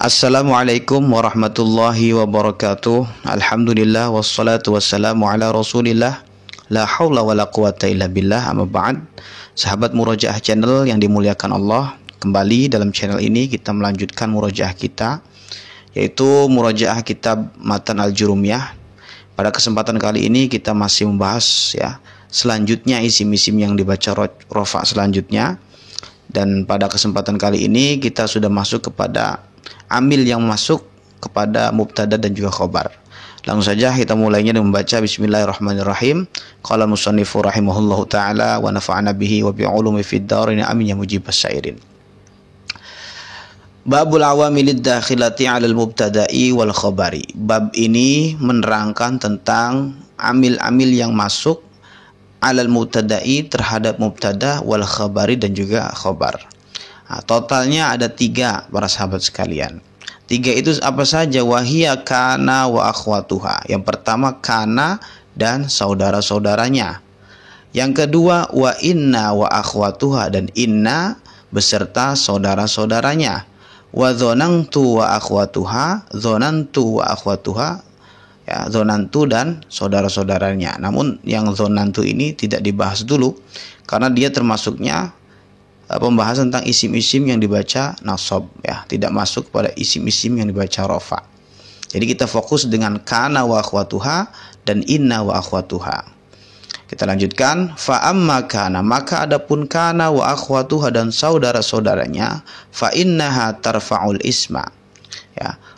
Assalamualaikum warahmatullahi wabarakatuh. Alhamdulillah wassalatu wassalamu ala Rasulillah. La haula wala quwata illa billah. Amma ba'd. Sahabat Murojaah Channel yang dimuliakan Allah, kembali dalam channel ini kita melanjutkan murojaah kita, yaitu murojaah kitab Matan Al-Jurumiyah. Pada kesempatan kali ini kita masih membahas selanjutnya isim-isim yang dibaca rofa selanjutnya. Dan pada kesempatan kali ini kita sudah masuk kepada amil yang masuk kepada mubtada dan juga khobar. Langsung saja kita mulainya dengan membaca Bismillahirrahmanirrahim. Qala musannifu rahimahullahu taala wa nafa'ana bihi wa bi ulumi fid dharain amin ya mujibas sairin. Babul awamilid dakhilati 'alal mubtada'i wal khabari. Bab ini menerangkan tentang amil-amil yang masuk 'alal mubtada'i terhadap mubtada wal khabari dan juga khabar. Nah, totalnya ada 3 para sahabat sekalian. 3 itu apa saja? Wahia kana wa akhwatuha. Yang pertama kana dan saudara-saudaranya. Yang kedua wa inna wa akhwatuha, dan inna beserta saudara-saudaranya. Wa dzanantu wa akhwatuha, dzanantu wa akhwatuha, dzanantu dan saudara-saudaranya. Namun yang dzanantu ini tidak dibahas dulu karena dia termasuknya pembahasan tentang isim-isim yang dibaca nasab, tidak masuk pada isim-isim yang dibaca rofa. Jadi kita fokus dengan kana wa akhwatuha dan inna wa akhwatuha. Kita lanjutkan, fa amma kana, maka adapun kana wa akhwatuha dan saudara-saudaranya, fa innaha tarfa'ul isma.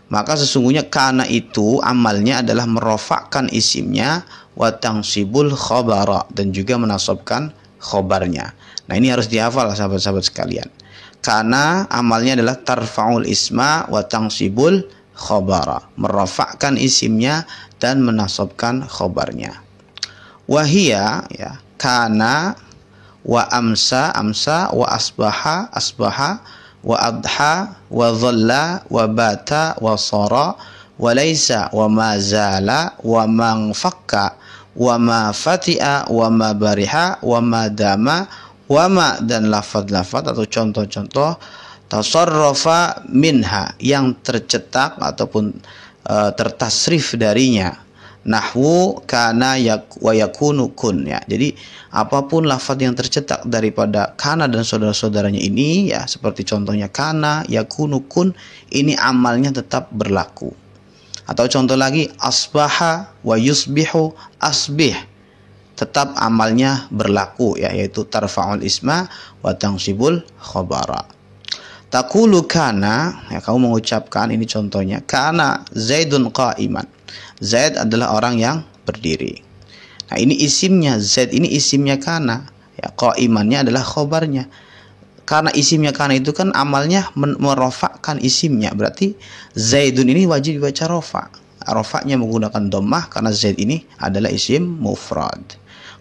Maka sesungguhnya kana itu amalnya adalah merofakkan isimnya, wa tangsibul khabara, dan juga menasabkan khobarnya. Nah, ini harus dihafal sahabat-sahabat sekalian. Karena amalnya adalah tarfa'ul isma wa tangsibul khabara, merofakkan isimnya dan menasabkan khobarnya. Wahia kana wa amsa wa asbaha wa adha wa dhalla wa bata wa sara wa laisa wa ma zala wa man fakka wa ma fati'a wa ma bariha wa ma dama wa ma, dan lafaz-lafaz atau contoh-contoh tasarrafa minha yang tercetak ataupun tertasrif darinya, nahwu kana wa yakunu kun. Jadi apapun lafaz yang tercetak daripada kana dan saudara-saudaranya ini, seperti contohnya kana, yakunu, kun, ini amalnya tetap berlaku. Atau contoh lagi, asbaha wa yusbihu asbih, tetap amalnya berlaku, yaitu tarfa'ul isma wa tangsibul khabara. Taqulu kana, kamu mengucapkan, ini contohnya, kana Zaidun qa'iman, Zaid adalah orang yang berdiri. Nah, ini isimnya, Zaid ini isimnya kana, qa'imannya adalah khobarnya. Karena isimnya kana itu kan amalnya merofakkan isimnya, berarti Zaidun ini wajib dibaca rofa. Rofaknya menggunakan dhammah karena Zaid ini adalah isim mufrad.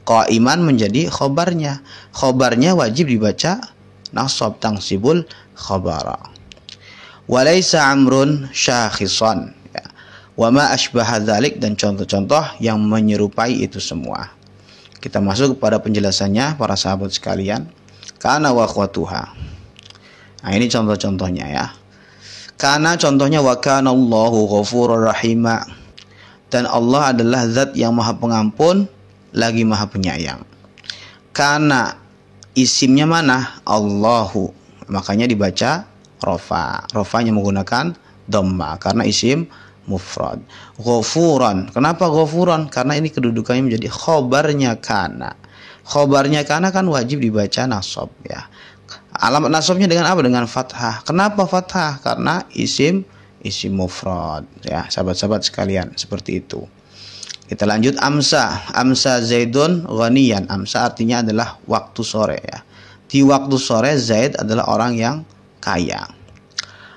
Qa'iman menjadi khobarnya. Khobarnya wajib dibaca nasab, tangsibul khabara. Walaysa amrun syakhisan, wa ma asbaha dzalik, dan contoh-contoh yang menyerupai itu semua. Kita masuk kepada penjelasannya para sahabat sekalian. Kana wa akhwatuha. Nah, ini contoh-contohnya Kana contohnya wa kana Allahu ghafurur rahima, dan Allah adalah zat yang maha pengampun lagi maha penyayang. Kana isimnya mana? Allahu, makanya dibaca rofa. Rofanya menggunakan dhamma karena isim mufrad. Ghafuran, kenapa ghafuran? Karena ini kedudukannya menjadi khobarnya kana. Khobarnya kana kan wajib dibaca nasab, Alamat nasabnya dengan apa? Dengan fathah. Kenapa fathah? Karena isim mufrad, sahabat-sahabat sekalian, seperti itu. Kita lanjut, amsa Zaidun ghaniyan. Amsa artinya adalah waktu sore, Di waktu sore Zaid adalah orang yang kaya.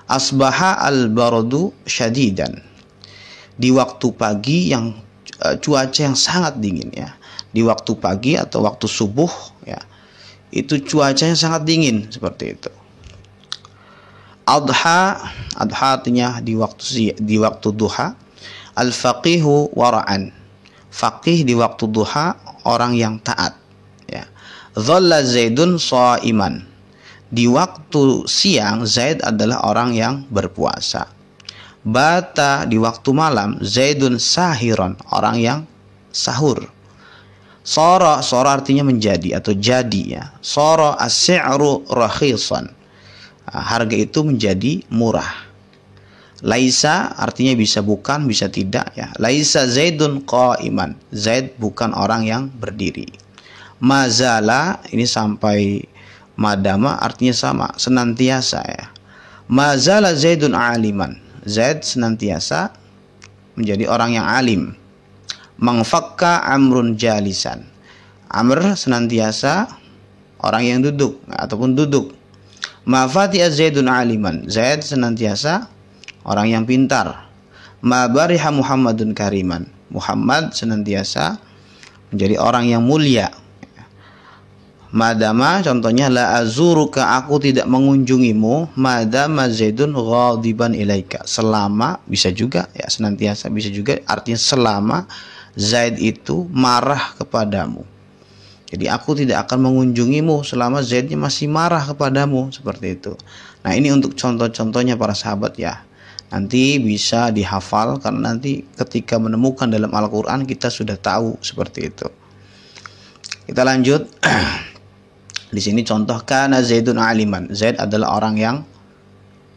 Asbaha al-bardu syadidan. Di waktu pagi yang cuaca yang sangat dingin, Di waktu pagi atau waktu subuh, itu cuacanya sangat dingin, seperti itu. Adha artinya di waktu duha. Al-faqihu wara'an. Faqih di waktu duha, orang yang taat, Dhalla Zaidun sha'iman. Di waktu siang Zaid adalah orang yang berpuasa. Bata di waktu malam, Zaidun sahiron, orang yang sahur. Soro artinya menjadi atau jadi ya. Soro as-si'ru rakhisan. Harga itu menjadi murah. Laisa artinya bisa bukan, bisa tidak ya. Laisa Zaidun qa'iman. Zaid bukan orang yang berdiri. Mazala ini sampai madama artinya sama, senantiasa ya. Mazala Zaidun aliman. Zaid senantiasa menjadi orang yang alim. Mangfakka amrun jalisan. Amr senantiasa orang yang duduk ataupun duduk. Mafatiha Zaidun aliman. Zaid senantiasa orang yang pintar. Ma bariha Muhammadun kariman. Muhammad senantiasa menjadi orang yang mulia. Madama contohnya la azuruka, aku tidak mengunjungimu. Madama Zaidun ghadiban ilaika. Selama bisa juga ya, senantiasa bisa juga artinya selama Zaid itu marah kepadamu. Jadi aku tidak akan mengunjungimu selama Zaidnya masih marah kepadamu, seperti itu. Nah, ini untuk contoh-contohnya para sahabat ya. Nanti bisa dihafal karena nanti ketika menemukan dalam Al-Qur'an kita sudah tahu seperti itu. Kita lanjut. Di sini contoh kana Zaidun aliman. Zaid adalah orang yang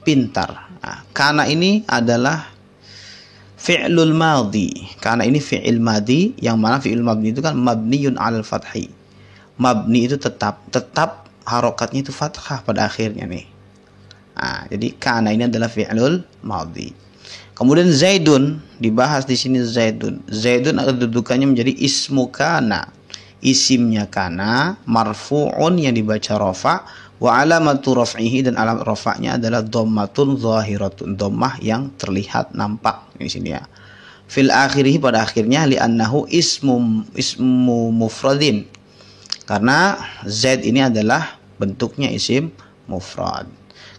pintar. Nah, kana ini adalah fi'lul madhi. Karena ini fi'il madhi, yang mana fi'il madhi itu kan mabniyun 'alal fathi. Mabni itu tetap harokatnya itu fathah pada akhirnya nih. Nah, jadi karena ini adalah fi'lul madhi. Kemudian Zaidun dibahas di sini Zaidun. Zaidun kedudukannya menjadi ismu kana. Isimnya kana marfu'un yang dibaca rafa, wa alamatu raf'ihi, dan alamat rafa'nya adalah dhammatun zahiratun, dhammah yang terlihat nampak di sini ya. Fil akhirih, pada akhirnya, li'annahu ismu mufradin, karena Zaid ini adalah bentuknya isim mufrad.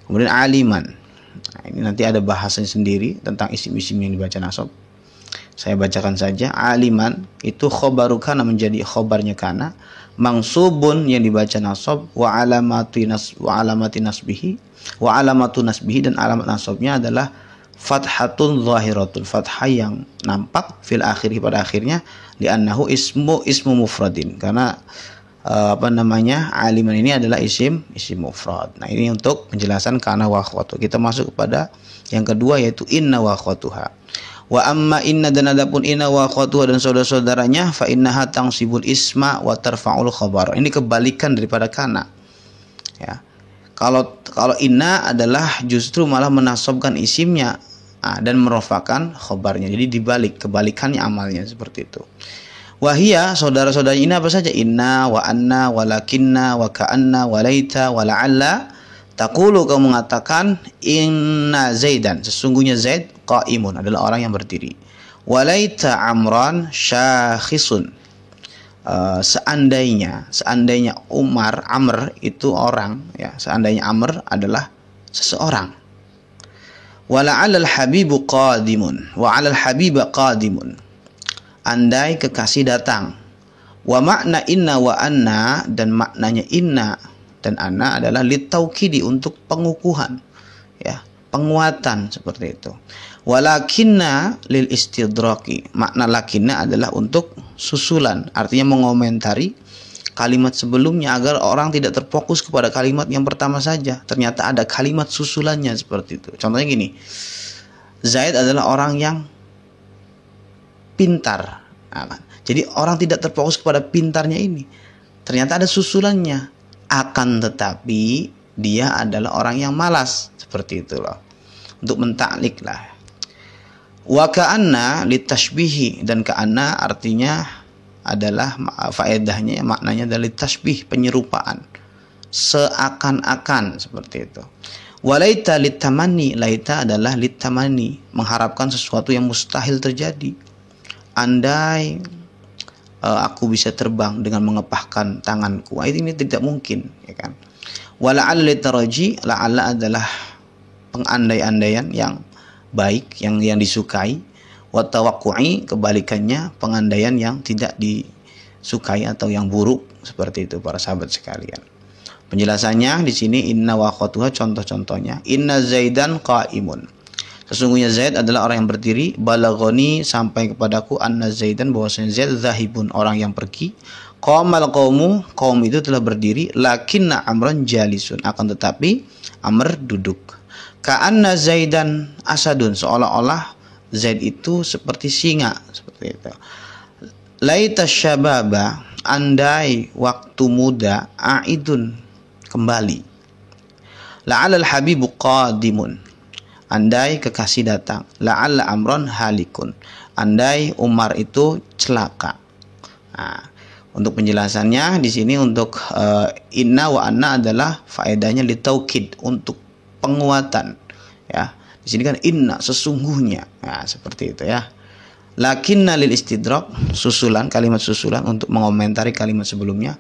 Kemudian aliman. Nah, ini nanti ada bahasan sendiri tentang isim-isim yang dibaca nasab. Saya bacakan saja. Aliman itu khobaru kana, menjadi khobarnya kana. Mangsubun yang dibaca nasab, wa alamati nasbihi, wa alamatu nasbihi, dan alamat nasabnya adalah fathatun zahiratul, fathah yang nampak, fil akhirih, pada akhirnya, li'annahu ismu mufradin, karena aliman ini adalah isim mufrad. Nah, ini untuk penjelasan kana wa akhwatu. Kita masuk kepada yang kedua, yaitu inna wa akhwatuha. Wa amma inna, dan adapun inna wa akhwatuha dan saudara-saudaranya, fa innaha tangsibul isma wa tarfa'ul khabar. Ini kebalikan daripada kana. Ya. Kalau inna adalah justru malah menasabkan isimnya dan merofakan khabarnya. Jadi dibalik, kebalikannya amalnya seperti itu. Wahia, saudara-saudara ini apa saja? Inna wa anna wa lakinna wa ka'anna wa laita wa la'alla. Taqulu, kau mengatakan, inna Zaidan, sesungguhnya Zaid, qa'imun, adalah orang yang berdiri. Wa laita amran syakhisun. Seandainya Amr itu orang ya, seandainya Amr adalah seseorang. Wa la'allal habibu qadimun, wa 'alal habiba qadimun. Andai kekasih datang. Wa makna inna wa anna, dan maknanya inna dan anna adalah litaukidi, untuk pengukuhan ya, penguatan, seperti itu. Walakinna lil istidraki, makna lakinna adalah untuk susulan, artinya mengomentari kalimat sebelumnya agar orang tidak terfokus kepada kalimat yang pertama saja, ternyata ada kalimat susulannya, seperti itu. Contohnya gini, Zaid adalah orang yang pintar. Nah, jadi orang tidak terfokus kepada pintarnya ini, ternyata ada susulannya. Akan tetapi dia adalah orang yang malas, seperti itu loh, untuk mentaklik lah. Wa ka'anna litashbihi, dan ka'anna artinya adalah faedahnya, maknanya adalah litashbih, penyerupaan, seakan-akan, seperti itu. Walaita litamani, laita adalah litamani, mengharapkan sesuatu yang mustahil terjadi. Andai aku bisa terbang dengan mengepahkan tanganku, ini tidak mungkin, ya kan. Wala'alla litaraji, la'alla adalah pengandai-andaian yang baik, yang disukai. Wa tawaqqu'i, kebalikannya pengandaian yang tidak disukai atau yang buruk, seperti itu para sahabat sekalian. Penjelasannya di sini inna wa akhwatuha, contoh-contohnya. Inna Zaidan qa'imun, Sesungguhnya Zaid adalah orang yang berdiri. Balaghani, sampai kepadaku, anna Zaidan, bahwasanya Zaid zahibun, orang yang pergi. Qamal qaumu, kaum itu telah berdiri. Lakinna Amran jalisun, akan tetapi Amr duduk. Ka'anna Zaidan asadun, seolah-olah Zaid itu seperti singa, seperti itu. Laita syababa, andai waktu muda, aidun, kembali. La'alal habibu qadimun, andai kekasih datang. La'alla amron halikun, andai Umar itu celaka. Nah, untuk penjelasannya di sini untuk inna wa anna adalah faedahnya litaukid, untuk penguatan. Ya, di sini kan inna, sesungguhnya. Nah, seperti itu ya. Lakinna lil istidrak, susulan, kalimat susulan untuk mengomentari kalimat sebelumnya.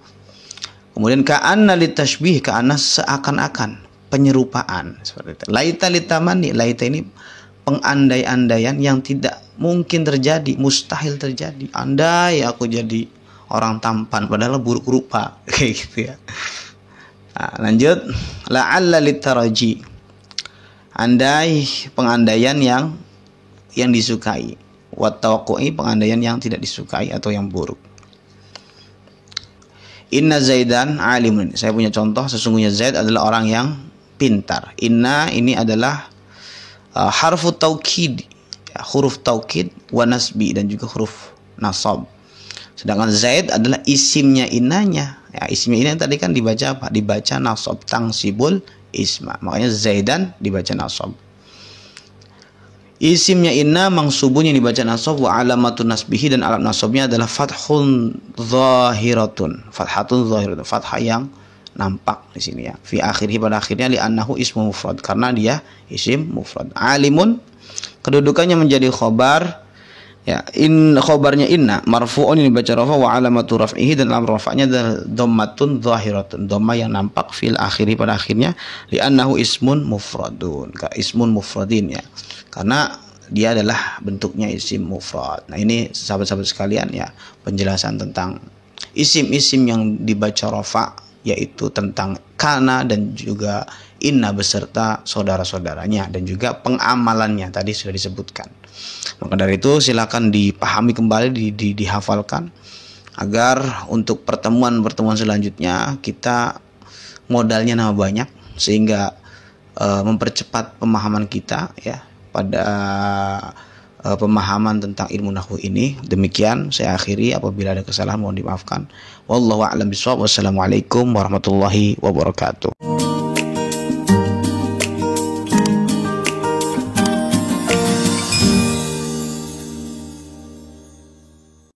Kemudian ka'anna litashbih, ka'anna seakan-akan, penyerupaan, seperti itu. Laita litamani, laita ini pengandai-andaian yang tidak mungkin terjadi, mustahil terjadi. Andai aku jadi orang tampan padahal buruk rupa, kayak gitu ya. Nah, lanjut, la'alla litaraji, andai pengandaian yang disukai. Wattawaqqu'i, pengandaian yang tidak disukai atau yang buruk. Inna Zaidan alimun, saya punya contoh, sesungguhnya Zaid adalah orang yang pintar. Inna ini adalah harfu taukid, ya, huruf taukid wa nasbi, dan juga huruf nasab. Sedangkan Zaid adalah isimnya innanya. Ya, isimnya inna tadi kan dibaca apa? Dibaca nasab, tangsibul isma. Makanya Zaidan dibaca nasab. Isimnya inna mangsubun yang dibaca nasab, wa alamatun nasbihi, dan alat nasabnya adalah fathun zahiratun. Fathatun zahiratun, fathah yang nampak di sini ya. Fi akhirih, pada akhirnya, li'annahu ismu mufrad, karena dia isim mufrad. Alimun, kedudukannya menjadi khobar. Ya, khobarnya inna marfu'un yang dibaca rafa, wa alamatu raf'ihi, dan alam rafa'nya adalah dhammatun zahiratun, dhamma yang nampak, fil akhiri, pada akhirnya, li'annahu ismun mufradun, ismun mufradin ya, karena dia adalah bentuknya isim mufrad. Nah, ini sahabat-sahabat sekalian ya, penjelasan tentang isim-isim yang dibaca rafa, yaitu tentang kana dan juga inna beserta saudara-saudaranya, dan juga pengamalannya tadi sudah disebutkan. Maka dari itu silakan dipahami kembali, dihafalkan, agar untuk pertemuan-pertemuan selanjutnya kita modalnya nama banyak, sehingga mempercepat pemahaman kita ya pada pemahaman tentang ilmu nahwu ini. Demikian saya akhiri, apabila ada kesalahan mohon dimaafkan. Wallahu a'lam bishawab. Wassalamualaikum warahmatullahi wabarakatuh.